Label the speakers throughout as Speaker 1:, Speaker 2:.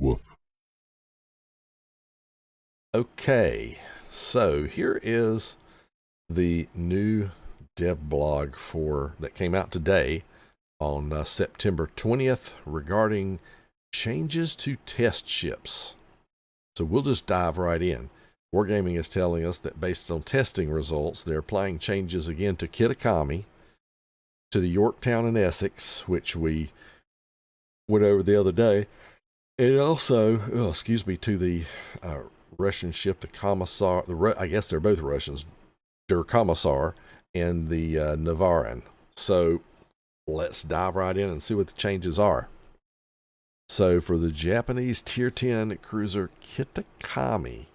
Speaker 1: Woof. Okay, so here is the new dev blog that came out today on September 20th regarding changes to test ships. So we'll just dive right in. Wargaming is telling us that based on testing results, they're applying changes again to Kitakami, to the Yorktown and Essex, which we went over the other day, and also, to the Russian ship, the Komissar. I guess they're both Russians, Der Komissar, and the Navarin. So let's dive right in and see what the changes are. So for the Japanese Tier 10 cruiser Kitakami,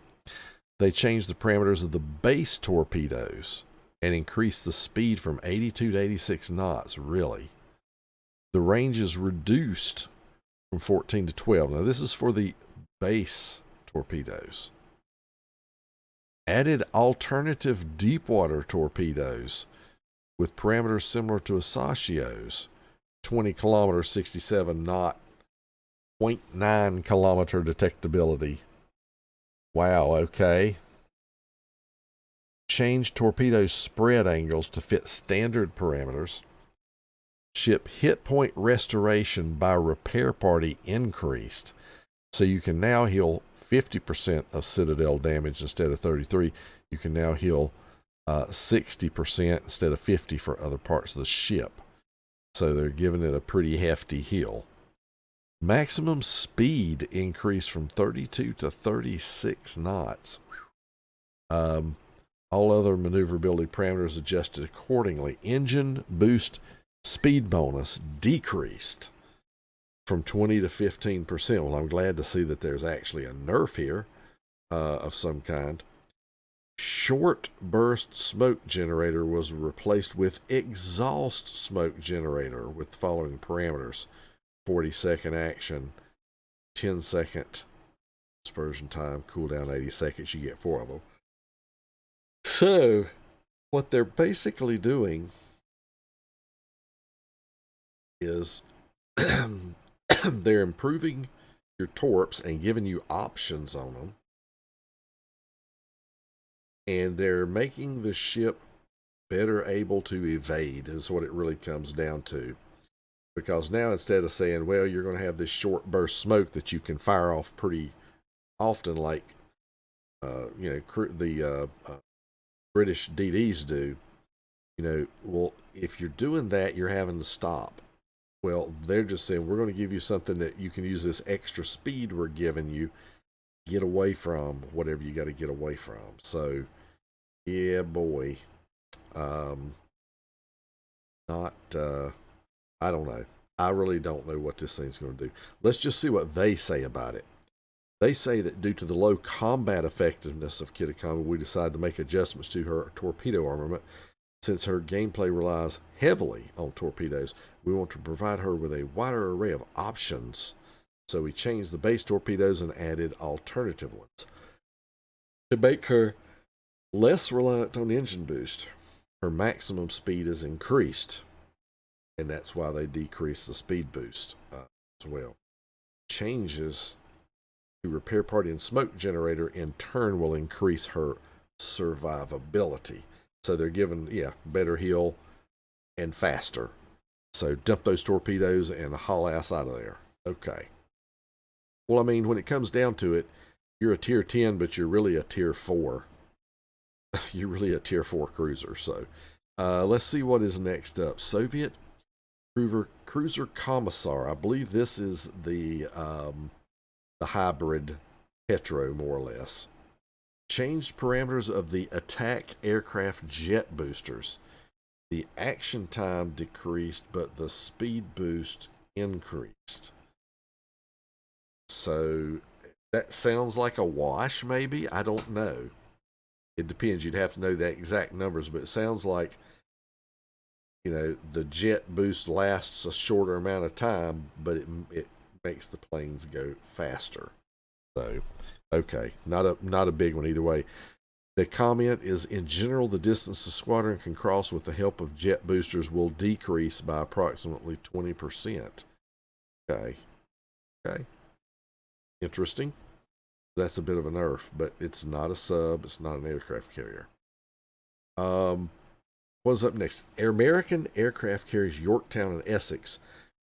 Speaker 1: they changed the parameters of the base torpedoes and increased the speed from 82 to 86 knots, really. The range is reduced from 14 to 12. Now this is for the base torpedoes. Added alternative deepwater torpedoes with parameters similar to a Sashio's, 20 kilometers, 67 knot, 0.9 kilometer detectability. Wow, okay. Change torpedo spread angles to fit standard parameters. Ship hit point restoration by repair party increased. So you can now heal 50% of Citadel damage instead of 33. You can now heal 60% instead of 50 for other parts of the ship. So they're giving it a pretty hefty heal. Maximum speed increased from 32 to 36 knots. All other maneuverability parameters adjusted accordingly. Engine boost speed bonus decreased from 20 to 15%. Well, I'm glad to see that there's actually a nerf here of some kind. Short burst smoke generator was replaced with exhaust smoke generator with the following parameters: 40-second action, 10-second dispersion time, cooldown 80 seconds. You get 4 of them. So what they're basically doing is they're improving your torps and giving you options on them. And they're making the ship better able to evade is what it really comes down to. Because now instead of saying, well, you're going to have this short burst smoke that you can fire off pretty often like, the British DDs do, well, if you're doing that, you're having to stop. Well, they're just saying, we're going to give you something that you can use this extra speed we're giving you, get away from whatever you got to get away from. So, yeah, boy. I don't know. I really don't know what this thing's going to do. Let's just see what they say about it. They say that due to the low combat effectiveness of Kitakami, we decided to make adjustments to her torpedo armament. Since her gameplay relies heavily on torpedoes, we want to provide her with a wider array of options. So we changed the base torpedoes and added alternative ones. To make her less reliant on engine boost, her maximum speed is increased. And that's why they decreased the speed boost as well. Changes to repair party and smoke generator in turn will increase her survivability. So they're giving, better heal and faster. So dump those torpedoes and haul ass out of there. Okay. Well, I mean, when it comes down to it, you're a tier 10, but you're really a tier 4. You're really a tier 4 cruiser. So let's see what is next up. Soviet Cruiser Komissar. I believe this is the hybrid hetero, more or less. Changed parameters of the attack aircraft jet boosters. The action time decreased, but the speed boost increased. So that sounds like a wash, maybe? I don't know. It depends. You'd have to know the exact numbers, but it sounds like, the jet boost lasts a shorter amount of time, but it makes the planes go faster. So, okay, not a big one either way. The comment is, in general, the distance the squadron can cross with the help of jet boosters will decrease by approximately 20%. Okay. Interesting. That's a bit of a nerf, but it's not a sub. It's not an aircraft carrier. What's up next? American aircraft carriers Yorktown and Essex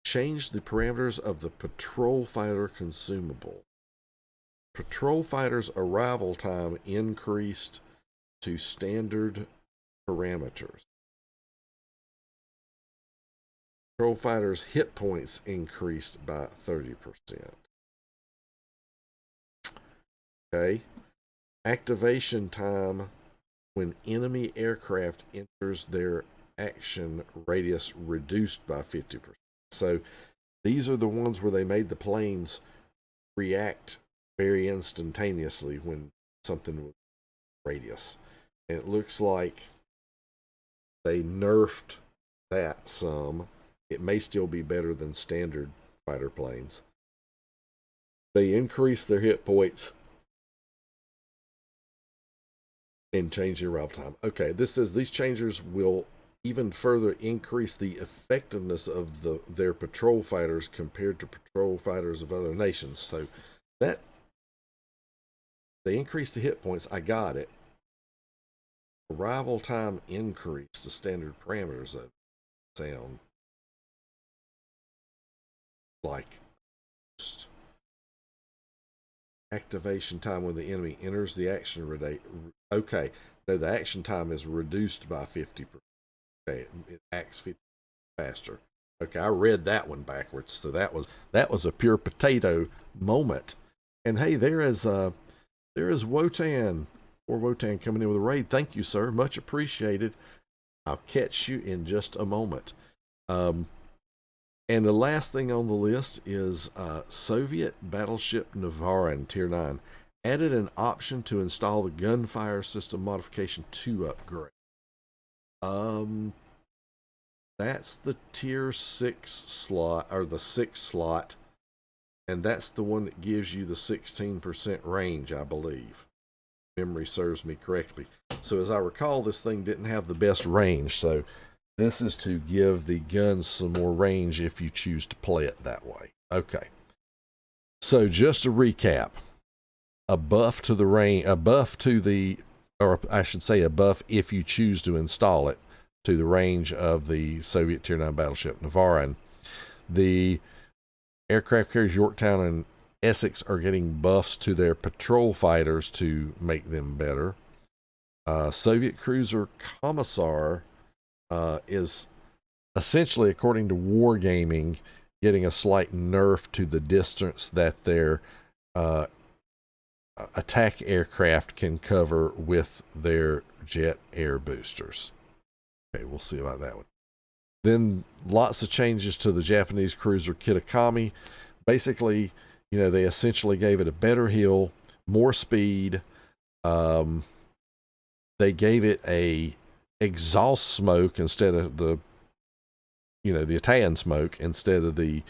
Speaker 1: changed the parameters of the patrol fighter consumable. Patrol fighters' arrival time increased to standard parameters. Patrol fighters' hit points increased by 30%. Okay. Activation time when enemy aircraft enters their action radius reduced by 50%. So these are the ones where they made the planes react very instantaneously when something was radius. And it looks like they nerfed that some. It may still be better than standard fighter planes. They increased their hit points and change the arrival time. Okay, this says these changes will even further increase the effectiveness of their patrol fighters compared to patrol fighters of other nations. So that they increased the hit points. I got it. Arrival time increased to standard parameters. That sound like activation time when the enemy enters the action radius. Okay, no, the action time is reduced by 50%. Okay, it acts 50% faster. Okay, I read that one backwards, so that was a pure potato moment. And hey, there is Wotan, or Wotan coming in with a raid. Thank you, sir, much appreciated. I'll catch you in just a moment. And the last thing on the list is Soviet battleship Navarin Tier 9 added an option to install the gunfire system modification 2 upgrade. That's the Tier 6 slot, or the 6 slot, and that's the one that gives you the 16% range, I believe. Memory serves me correctly. So as I recall, this thing didn't have the best range, so this is to give the guns some more range if you choose to play it that way. Okay. So just to recap, a buff to the range, a buff to the, or I should say a buff if you choose to install it, to the range of the Soviet Tier 9 battleship Navarin. The aircraft carriers Yorktown and Essex are getting buffs to their patrol fighters to make them better. Soviet cruiser Komissar is essentially, according to Wargaming, getting a slight nerf to the distance that their attack aircraft can cover with their jet air boosters. Okay, we'll see about that one. Then lots of changes to the Japanese cruiser Kitakami. Basically, they essentially gave it a better heel, more speed. They gave it a exhaust smoke instead of the Italian smoke, instead of the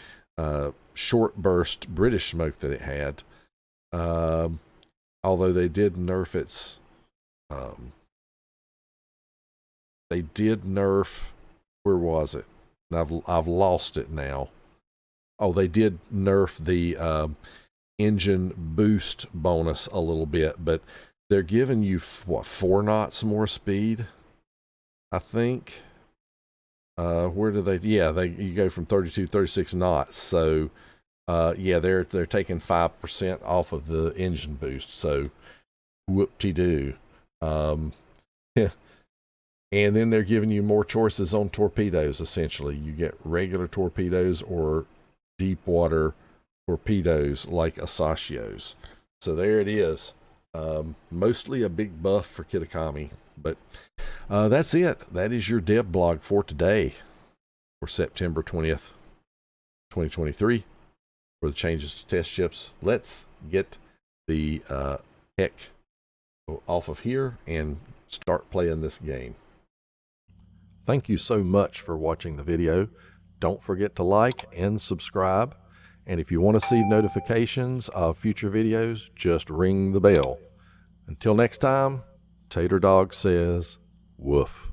Speaker 1: short burst British smoke that it had. Although they did nerf its, where was it? I've lost it now. Oh, they did nerf the engine boost bonus a little bit, but they're giving you 4 knots more speed, I think. Where do they? Yeah, you go from 32, 36 knots. So, they're taking 5% off of the engine boost. So, whoop-de-doo. And then they're giving you more choices on torpedoes. Essentially, you get regular torpedoes or deep water torpedoes like Asacio's. So there it is. Mostly a big buff for Kitakami. But that's it. That is your dev blog for today, for September 20th, 2023, for the changes to test ships. Let's get the heck off of here and start playing this game. Thank you so much for watching the video. Don't forget to like and subscribe. And if you want to see notifications of future videos, just ring the bell. Until next time, Tater Dawg says, woof.